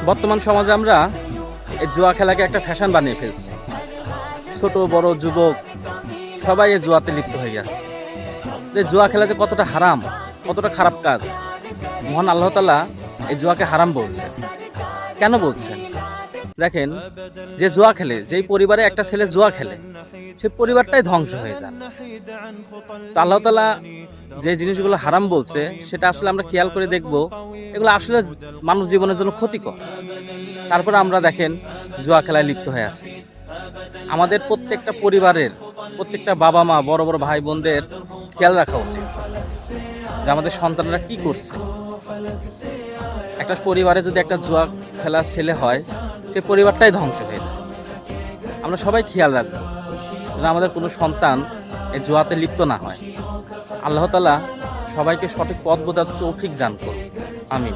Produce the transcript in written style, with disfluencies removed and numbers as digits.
বর্তমান সমাজে আমরা এই জুয়া খেলাকে একটা ফ্যাশন বানিয়ে ফেলছি। ছোট বড় যুবক সবাই এই জুয়াতে লিপ্ত হয়ে যাচ্ছে। যে জুয়া খেলা যে কতটা হারাম, কতটা খারাপ কাজ, মহান আল্লাহ তাআলা এই জুয়াকে হারাম বলছেন। কেন বলছেন? দেখেন, যে জুয়া খেলে, যেই পরিবারে একটা ছেলে জুয়া খেলে, সেই পরিবারটাই ধ্বংস হয়ে যায়। তো আল্লাহ তাআলা যে জিনিসগুলো হারাম বলছে সেটা আসলে আমরা খেয়াল করে দেখব, এগুলো আসলে মানব জীবনের জন্য ক্ষতিকর। তারপরে আমরা দেখেন জুয়া খেলায় লিপ্ত হয়ে আছি। আমাদের প্রত্যেকটা পরিবারের, প্রত্যেকটা বাবা মা, বড় বড় ভাই বোনদের খেয়াল রাখা উচিত যে আমাদের সন্তানরা কি করছে। একটা পরিবারে যদি একটা জুয়া খেলার ছেলে হয়, সেই পরিবারটাই ধ্বংস হয়ে যায়। আমরা সবাই খেয়াল রাখবো যেন আমাদের কোনো সন্তান এই জুয়াতে লিপ্ত না হয়। আল্লাহ তাআলা সবাইকে সঠিক পথ বোঝার তৌফিক দান করুন। আমিন।